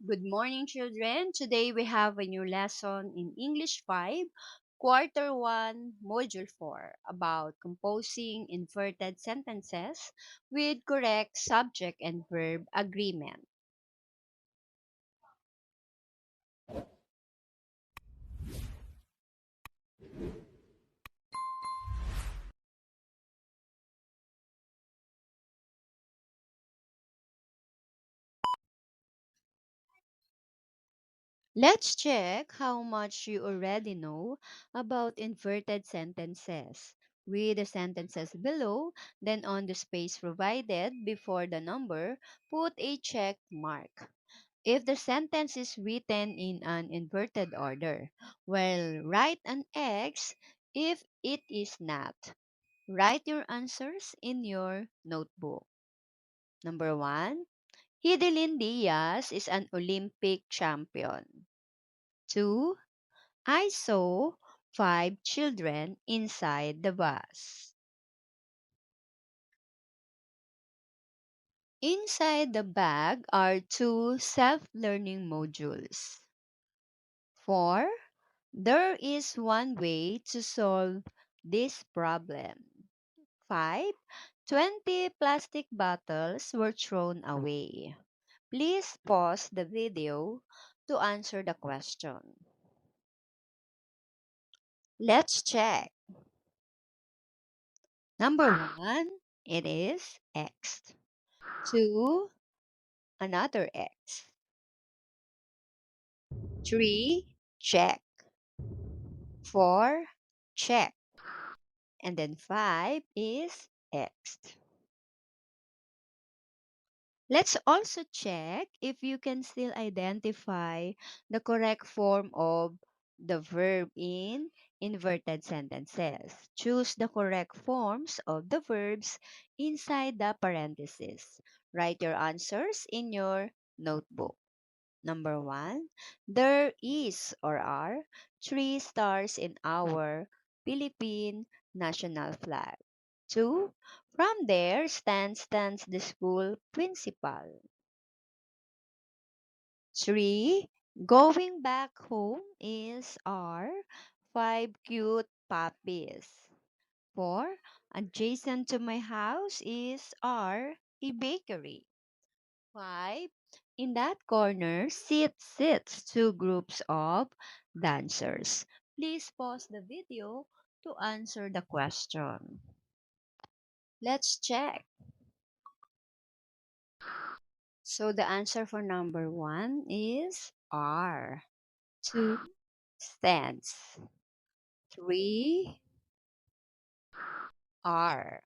Good morning, children. Today we have a new lesson in English 5, Quarter 1, Module 4, about composing inverted sentences with correct subject and verb agreement. Let's check how much you already know about inverted sentences. Read the sentences below, then on the space provided before the number, put a check mark. If the sentence is written in an inverted order, well, write an X. If it is not, write your answers in your notebook. Number 1, Hidilyn Diaz is an Olympic champion. 2, I saw 5 children inside the bus. Inside the bag are 2 self-learning modules. 4, there is one way to solve this problem. 5, 20 plastic bottles were thrown away. Please pause the video to answer the question. Let's check. Number 1, it is X. 2, another X. 3, check. 4, check. And then 5 is X. Let's also check if you can still identify the correct form of the verb in inverted sentences. Choose the correct forms of the verbs inside the parentheses. Write your answers in your notebook. Number 1, there is or are 3 stars in our Philippine national flag. 2, from there stands the school principal. 3, going back home is our 5 cute puppies. 4, adjacent to my house is our a bakery. 5, in that corner sits 2 groups of dancers. Please pause the video to answer the question. Let's check. So the answer for number 1 is R. 2, stands. 3, R.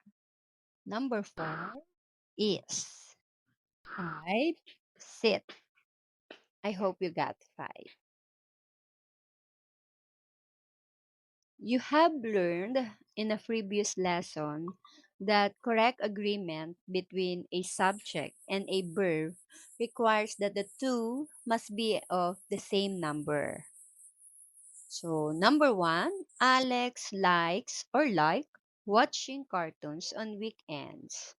Number 4 is. 5, sit. I hope you got 5. You have learned in a previous lesson that correct agreement between a subject and a verb requires that the two must be of the same number. So, number 1, Alex likes or like watching cartoons on weekends.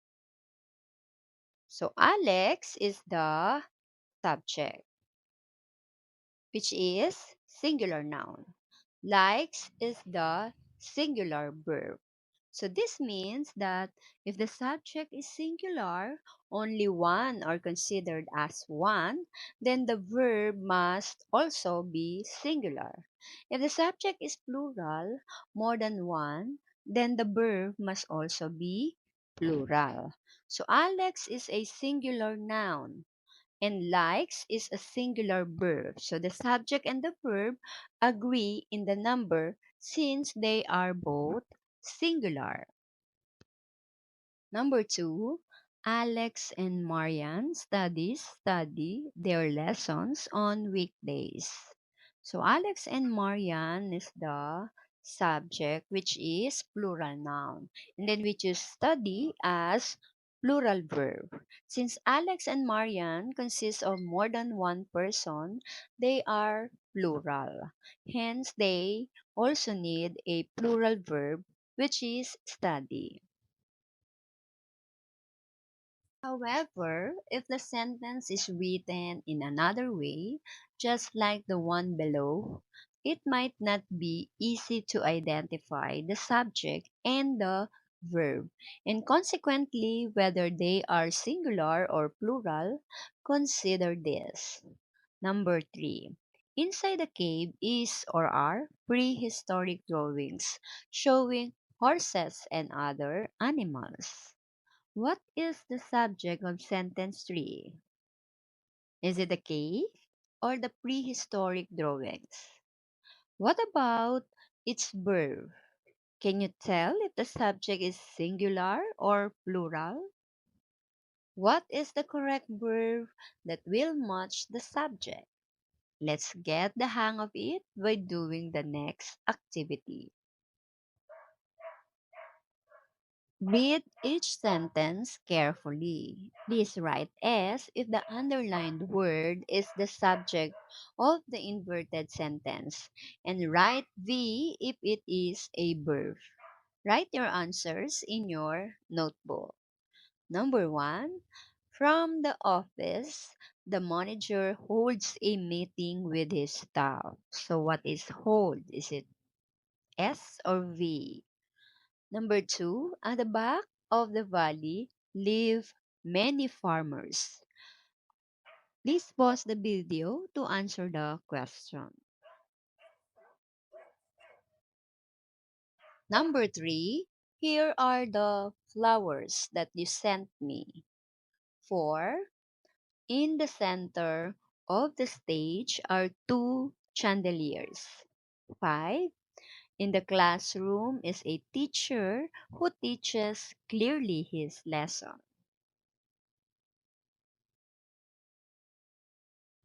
So, Alex is the subject, which is singular noun. Likes is the singular verb. So this means that if the subject is singular, only one are considered as one, then the verb must also be singular. If the subject is plural, more than one, then the verb must also be plural. So Alex is a singular noun and likes is a singular verb. So the subject and the verb agree in the number since they are both singular. Number 2, Alex and Marian study their lessons on weekdays. So Alex and Marian is the subject, which is plural noun. And then we choose study as plural verb. Since Alex and Marian consist of more than one person, they are plural. Hence, they also need a plural verb, which is study. However, if the sentence is written in another way, just like the one below, it might not be easy to identify the subject and the verb, and consequently whether they are singular or plural. Consider this. Number 3. Inside the cave is or are prehistoric drawings showing horses and other animals. What is the subject of sentence 3? Is it the cave or the prehistoric drawings? What about its verb? Can you tell if the subject is singular or plural? What is the correct verb that will match the subject? Let's get the hang of it by doing the next activity. Read each sentence carefully. Please write S if the underlined word is the subject of the inverted sentence, and write V if it is a verb. Write your answers in your notebook. Number 1. From the office, the manager holds a meeting with his staff. So what is hold? Is it S or V? Number 2, at the back of the valley live many farmers. Please pause the video to answer the question. Number 3, here are the flowers that you sent me. 4, in the center of the stage are two chandeliers. 5, in the classroom is a teacher who teaches clearly his lesson.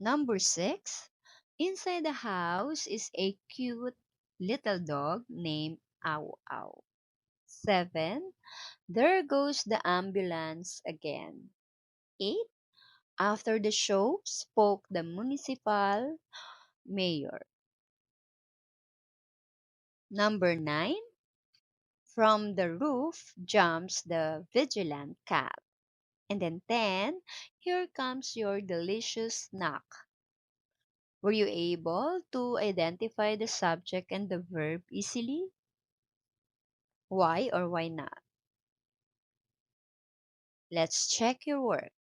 Number 6, inside the house is a cute little dog named Ow Ow. 7, there goes the ambulance again. 8, after the show spoke the municipal mayor. Number 9, from the roof jumps the vigilant cat. And then 10, here comes your delicious snack. Were you able to identify the subject and the verb easily? Why or why not? Let's check your work.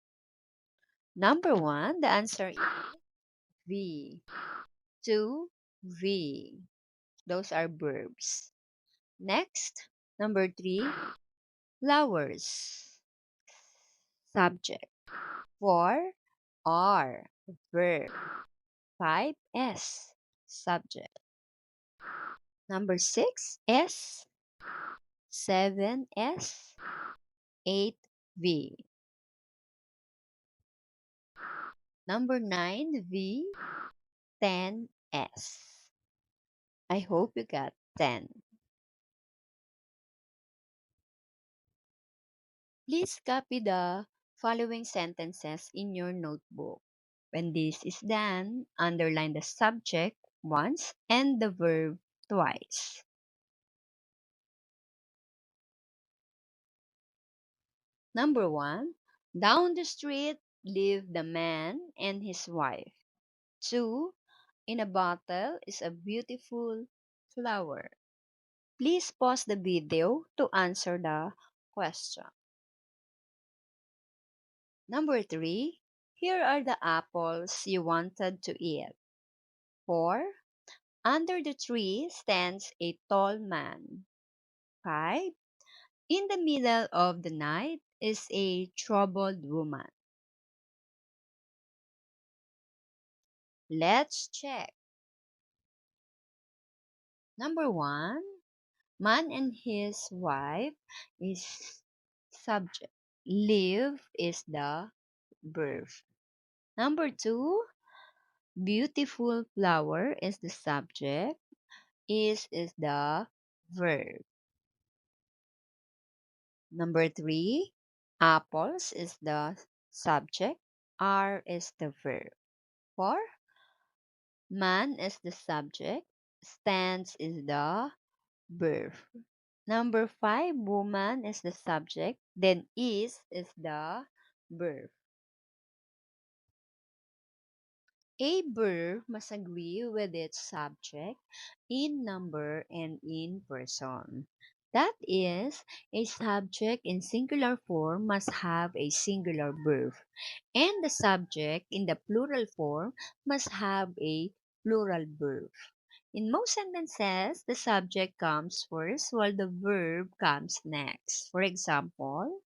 Number 1, the answer is V. 2, V. Those are verbs. Next, number 3, flowers. Subject. 4, R. Verb. 5, S. Subject. Number 6, S. 7, S. 8, V. Number 9, V. 10, S. I hope you got 10. Please copy the following sentences in your notebook. When this is done, underline the subject once and the verb twice. Number 1, down the street live the man and his wife. 2, in a bottle is a beautiful flower. Please pause the video to answer the question. Number 3, here are the apples you wanted to eat. 4, under the tree stands a tall man. 5, in the middle of the night is a troubled woman. Let's check. Number 1, man and his wife is subject. Live is the verb. Number 2, beautiful flower is the subject. Is the verb. Number 3, apples is the subject. Are is the verb. 4, man is the subject. Stands is the verb. Number 5, woman is the subject. Then is the verb. A verb must agree with its subject in number and in person. That is, a subject in singular form must have a singular verb, and the subject in the plural form must have a plural verb. In most sentences, the subject comes first while the verb comes next. For example,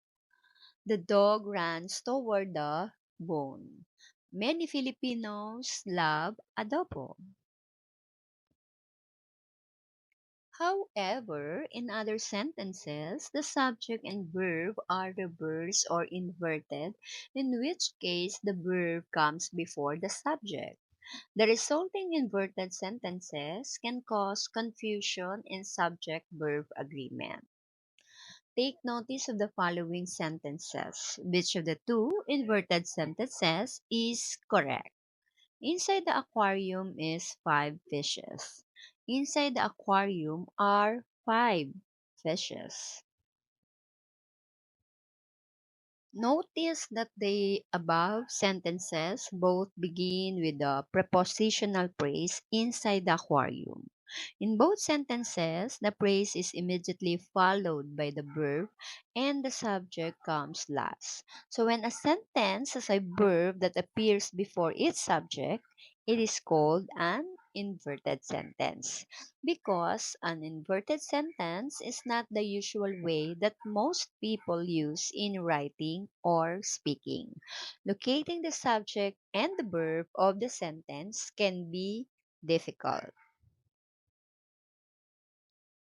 the dog runs toward the bone. Many Filipinos love adobo. However, in other sentences, the subject and verb are reversed or inverted, in which case the verb comes before the subject. The resulting inverted sentences can cause confusion in subject-verb agreement. Take notice of the following sentences. Which of the two inverted sentences is correct? Inside the aquarium is five fishes. Inside the aquarium are five fishes. Notice that the above sentences both begin with the prepositional phrase inside the aquarium. In both sentences, the phrase is immediately followed by the verb and the subject comes last. So when a sentence has a verb that appears before its subject, it is called an inverted sentence. Because an inverted sentence is not the usual way that most people use in writing or speaking. Locating the subject and the verb of the sentence can be difficult.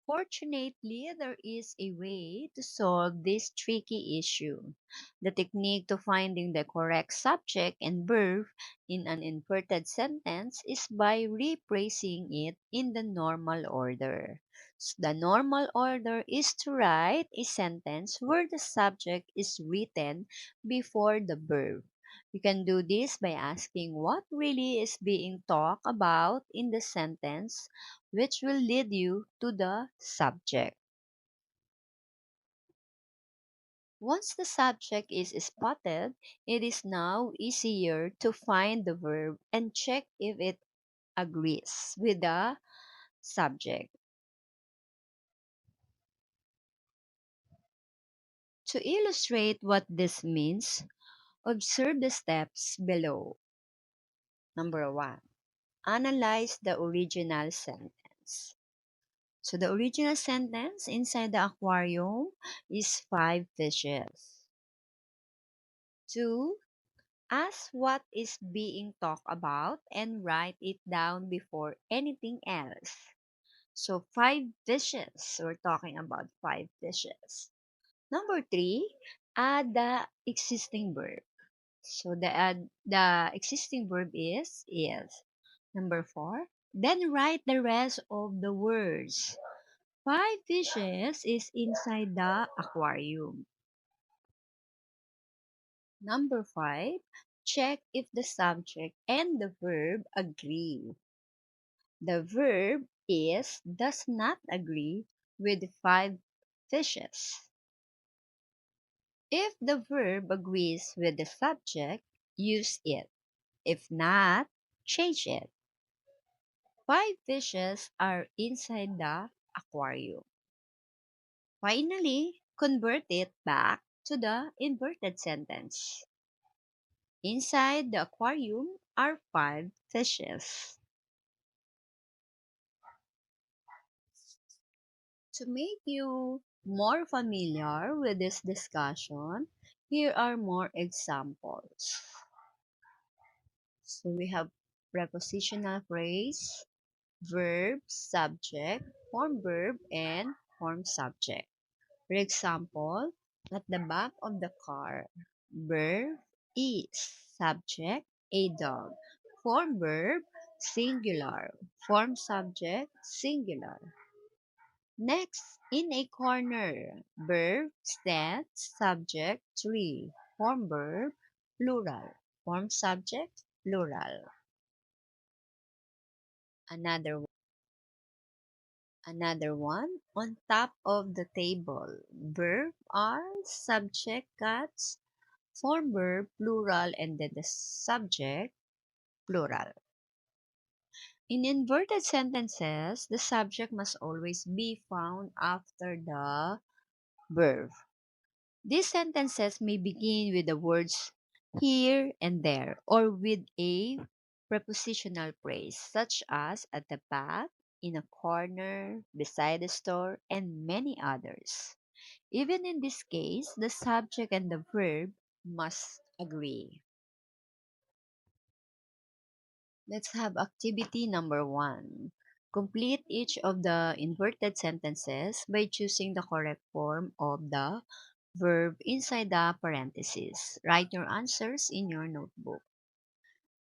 Fortunately, there is a way to solve this tricky issue. The technique to finding the correct subject and verb in an inverted sentence is by rephrasing it in the normal order. The normal order is to write a sentence where the subject is written before the verb. You can do this by asking what really is being talked about in the sentence, which will lead you to the subject. Once the subject is spotted, it is now easier to find the verb and check if it agrees with the subject. To illustrate what this means, observe the steps below. Number one, analyze the original sentence. So the original sentence inside the aquarium is five fishes. Two, ask what is being talked about and write it down before anything else. So five fishes. We're talking about five fishes. Number three, add the existing verb. So the existing verb is. Number four, then write the rest of the words. Five fishes is inside the aquarium. Number five, check if the subject and the verb agree. The verb is does not agree with five fishes. If the verb agrees with the subject, use it. If not, change it. Five fishes are inside the aquarium. Finally, convert it back to the inverted sentence. Inside the aquarium are five fishes. To make you more familiar with this discussion, here are more examples. So we have prepositional phrase, verb, subject, form verb, and form subject. For example, at the back of the car, verb is, subject, a dog. Form verb, singular. Form subject, singular. Next, in a corner, verb, stand, subject, tree. Form verb, plural. Form subject, plural. Another Another one, on top of the table. Verb are subject cats, Form verb, plural, and then the subject, plural. In inverted sentences, the subject must always be found after the verb. These sentences may begin with the words here and there, or with a prepositional phrase such as at the back, in a corner, beside the store, and many others. Even in this case, the subject and the verb must agree. Let's have activity number 1. Complete each of the inverted sentences by choosing the correct form of the verb inside the parentheses. Write your answers in your notebook.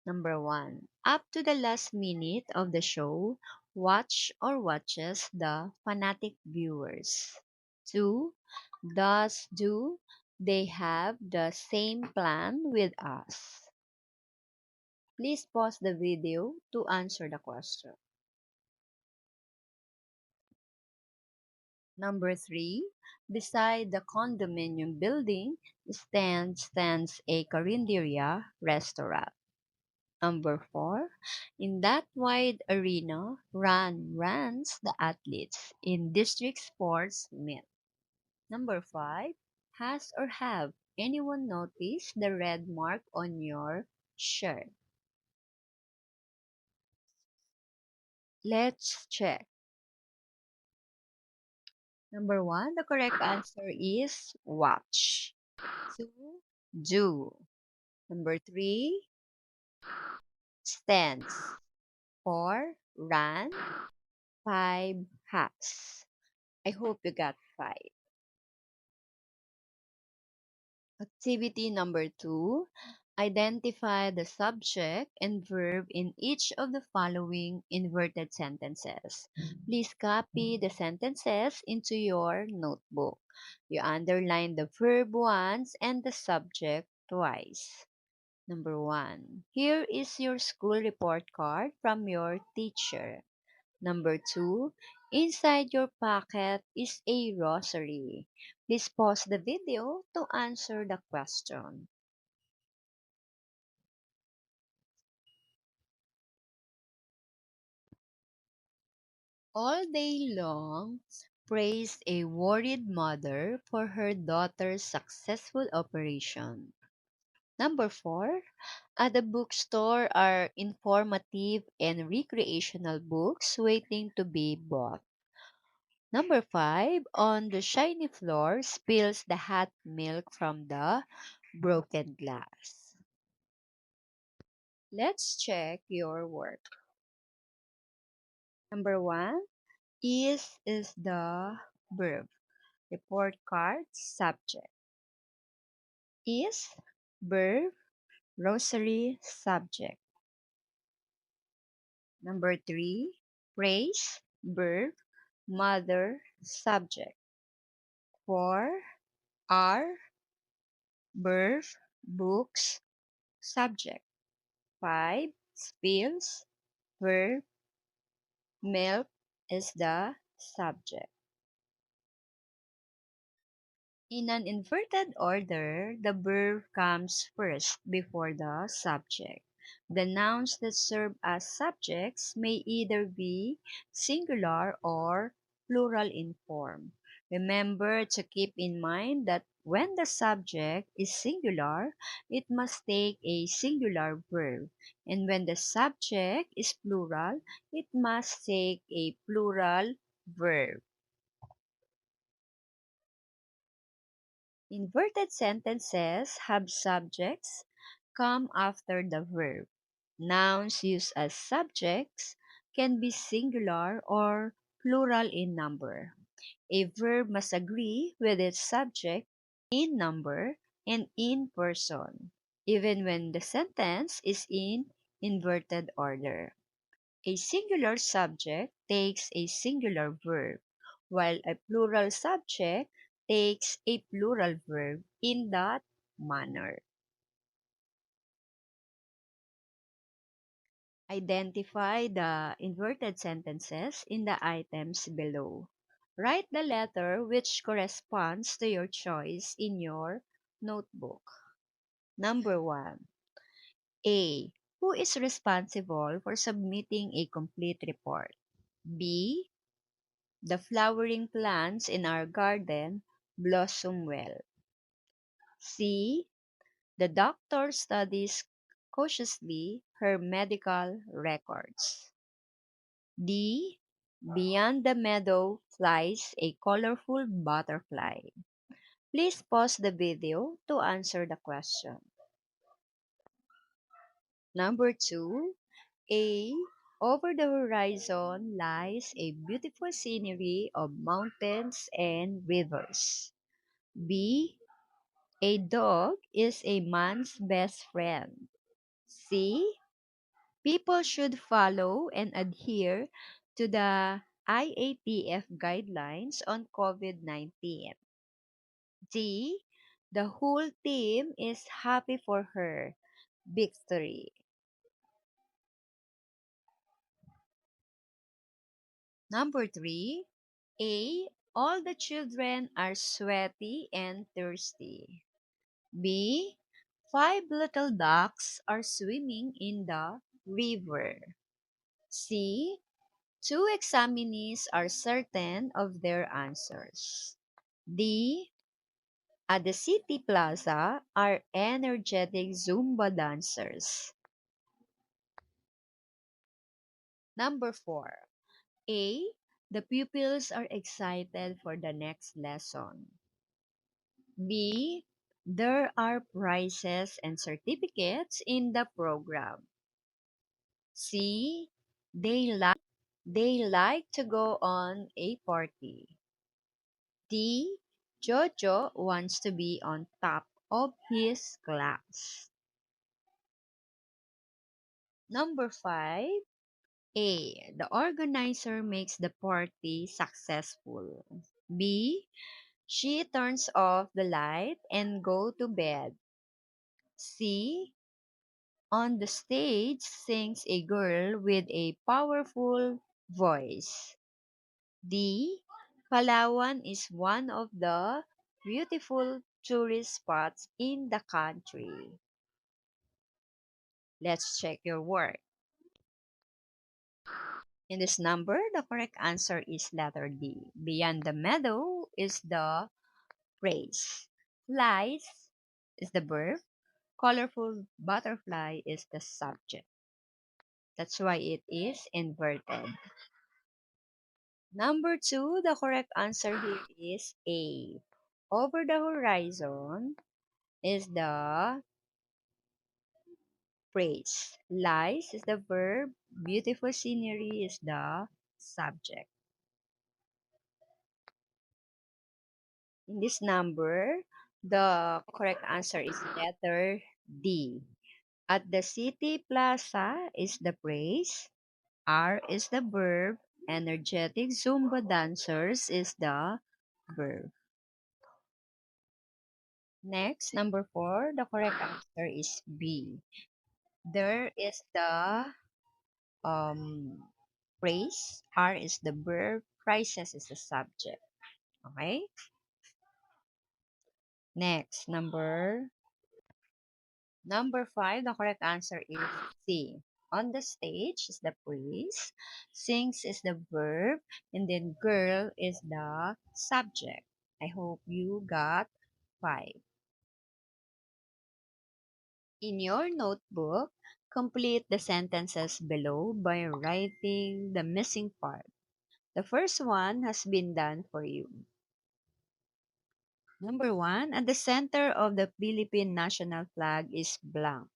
Number 1. Up to the last minute of the show, watch or watches the fanatic viewers. 2. Does do they have the same plan with us? Please pause the video to answer the question. Number 3. Beside the condominium building stands a carinderia restaurant. Number 4. In that wide arena runs the athletes in district sports meet. Number 5. Has or have anyone noticed the red mark on your shirt? Let's check. Number 1, the correct answer is watch. 2, do. Number 3, stands. 4, run. 5, has. I hope you got 5. Activity number 2, identify the subject and verb in each of the following inverted sentences. Please copy the sentences into your notebook. You underline the verb once and the subject twice. Number 1. Here is your school report card from your teacher. Number 2. Inside your pocket is a rosary. Please pause the video to answer the question. All day long, praised a worried mother for her daughter's successful operation. Number 4. At the bookstore are informative and recreational books waiting to be bought. Number 5. On the shiny floor spills the hot milk from the broken glass. Let's check your work. Number 1. Is the verb. Report card subject. Is verb. Rosary subject. Number 3. Praise verb. Mother subject. 4. Are verb. Books subject. 5. Spills verb. Milk is the subject. In an inverted order, the verb comes first before the subject. The nouns that serve as subjects may either be singular or plural in form. Remember to keep in mind that when the subject is singular, it must take a singular verb, and when the subject is plural, it must take a plural verb. Inverted sentences have subjects come after the verb. Nouns used as subjects can be singular or plural in number. A verb must agree with its subject in number and in person, even when the sentence is in inverted order. A singular subject takes a singular verb, while a plural subject takes a plural verb in that manner. Identify the inverted sentences in the items below. Write the letter which corresponds to your choice in your notebook. Number one, A. Who is responsible for submitting a complete report? B. The flowering plants in our garden blossom well. C. The doctor studies cautiously her medical records. D. Beyond the meadow flies a colorful butterfly. Please pause the video to answer the question. Number two, A. Over the horizon lies a beautiful scenery of mountains and rivers. B. A dog is a man's best friend. C. People should follow and adhere to the IATF guidelines on COVID-19. D. The whole team is happy for her victory. Number three, A. All the children are sweaty and thirsty. B. Five little ducks are swimming in the river. C. Two examinees are certain of their answers. D. At the city plaza are energetic Zumba dancers. Number four. A. The pupils are excited for the next lesson. B. There are prizes and certificates in the program. C. They like to go on a party. D. Jojo wants to be on top of his class. Number 5. A. The organizer makes the party successful. B. She turns off the light and go to bed. C. On the stage sings a girl with a powerful voice. D. Palawan is one of the beautiful tourist spots in the country. Let's check your work. In this number, the correct answer is letter D. Beyond the meadow is the phrase. Flies is the verb. Colorful butterfly is the subject. That's why it is inverted. Number two, the correct answer here is A. Over the horizon is the phrase. Lies is the verb. Beautiful scenery is the subject. In this number, the correct answer is letter D. At the city plaza is the phrase. R is the verb. Energetic Zumba dancers is the verb. Next, number 4, the correct answer is B. There is the um, phrase. R is the verb. Prices is the subject. Okay? Next, number 5, the correct answer is C. On the stage is the phrase. Sings is the verb. And then girl is the subject. I hope you got 5. In your notebook, complete the sentences below by writing the missing part. The first one has been done for you. Number 1, at the center of the Philippine national flag is blank.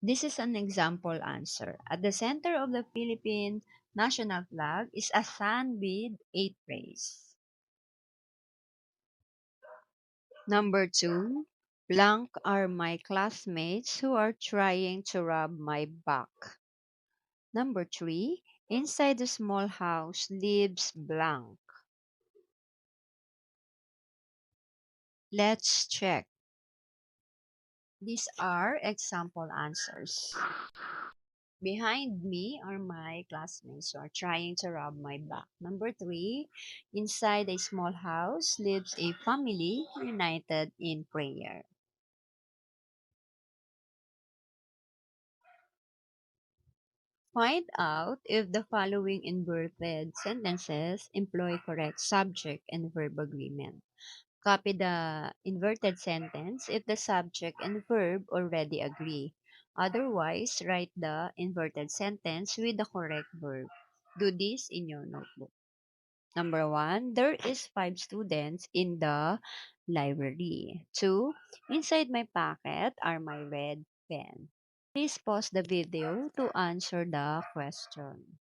This is an example answer. At the center of the Philippine national flag is a sun with 8 rays. Number 2, blank are my classmates who are trying to rub my back. Number 3, inside the small house lives blank. Let's check. These are example answers. Behind me are my classmates who are trying to rub my back. Number 3, inside a small house lives a family united in prayer. Find out if the following inverted sentences employ correct subject and verb agreement. Copy the inverted sentence if the subject and verb already agree. Otherwise, write the inverted sentence with the correct verb. Do this in your notebook. Number one, there is 5 students in the library. Two, inside my pocket are my red pen. Please pause the video to answer the question.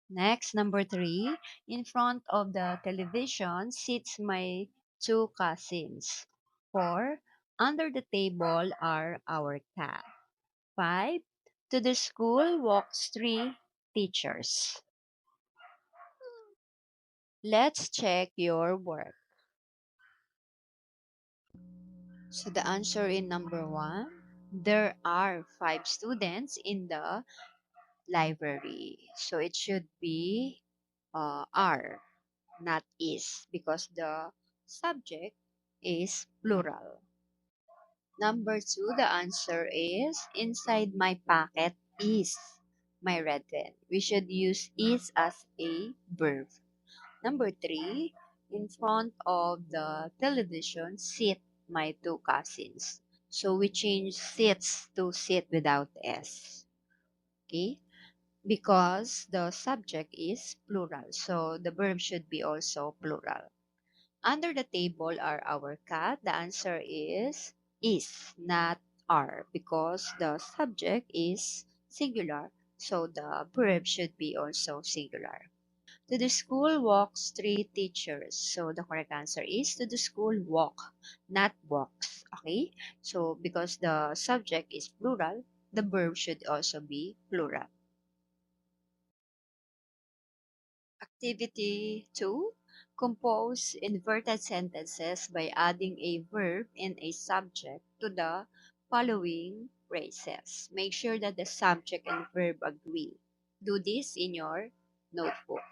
Next, number three, in front of the television sits my 2 cousins. Four, under the table are our cat. Five, to the school walks 3 teachers. Let's check your work. So the answer in number one, there are 5 students in the library. So it should be are, not is, because the subject is plural. Number two, the answer is inside my pocket is my red pen. We should use is as a verb. Number three, in front of the television sit my 2 cousins. So we change sits to sit without s. Okay? Because the subject is plural. So the verb should be also plural. Under the table are our cat. The answer is, not are, because the subject is singular. So the verb should be also singular. To the school walks 3 teachers. So the correct answer is to the school walk, not walks. Okay? So because the subject is plural, the verb should also be plural. Activity 2. Compose inverted sentences by adding a verb and a subject to the following phrases. Make sure that the subject and verb agree. Do this in your notebook.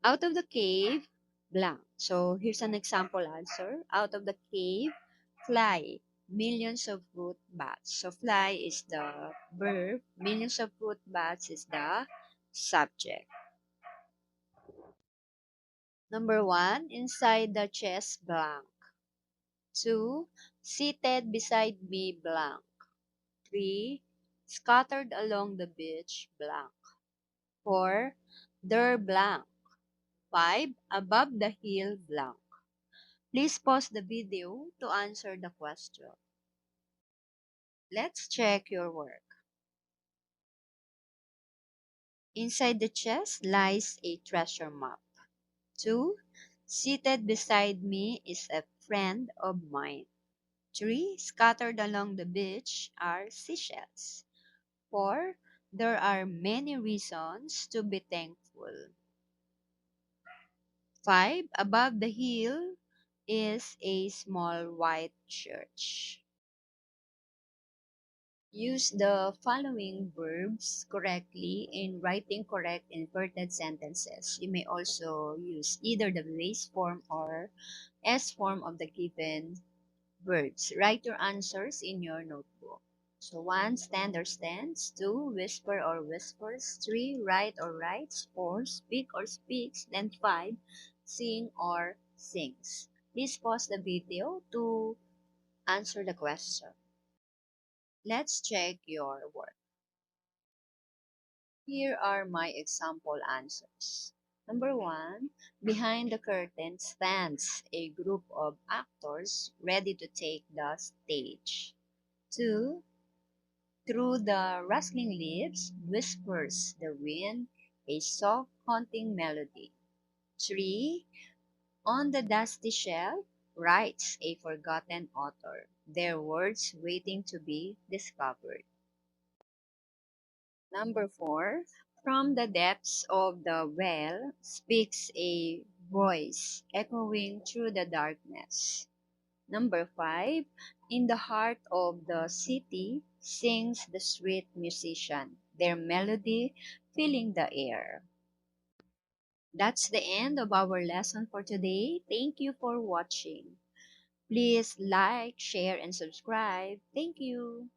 Out of the cave, blank. So here's an example answer. Out of the cave, fly millions of fruit bats. So fly is the verb, millions of fruit bats is the subject. Number one, inside the chest, blank. Two, seated beside me, blank. Three, scattered along the beach, blank. Four, there, blank. Five, above the hill, blank. Please pause the video to answer the question. Let's check your work. Inside the chest lies a treasure map. Two, seated beside me is a friend of mine. 3. Scattered along the beach are seashells. 4. There are many reasons to be thankful. 5. Above the hill is a small white church. Use the following verbs correctly in writing correct inverted sentences. You may also use either the base form or S form of the given verbs. Write your answers in your notebook. So 1, stand or stands. 2, whisper or whispers. 3, write or writes. 4, speak or speaks. Then 5, sing or sings. Please pause the video to answer the question. Let's check your work. Here are my example answers. Number 1, behind the curtain stands a group of actors ready to take the stage. 2, through the rustling leaves whispers the wind a soft haunting melody. 3. On the dusty shelf writes a forgotten author, their words waiting to be discovered. Number 4. From the depths of the well speaks a voice echoing through the darkness. Number 5. In the heart of the city sings the street musician, their melody filling the air. That's the end of our lesson for today. Thank you for watching. Please like, share, and subscribe. Thank you.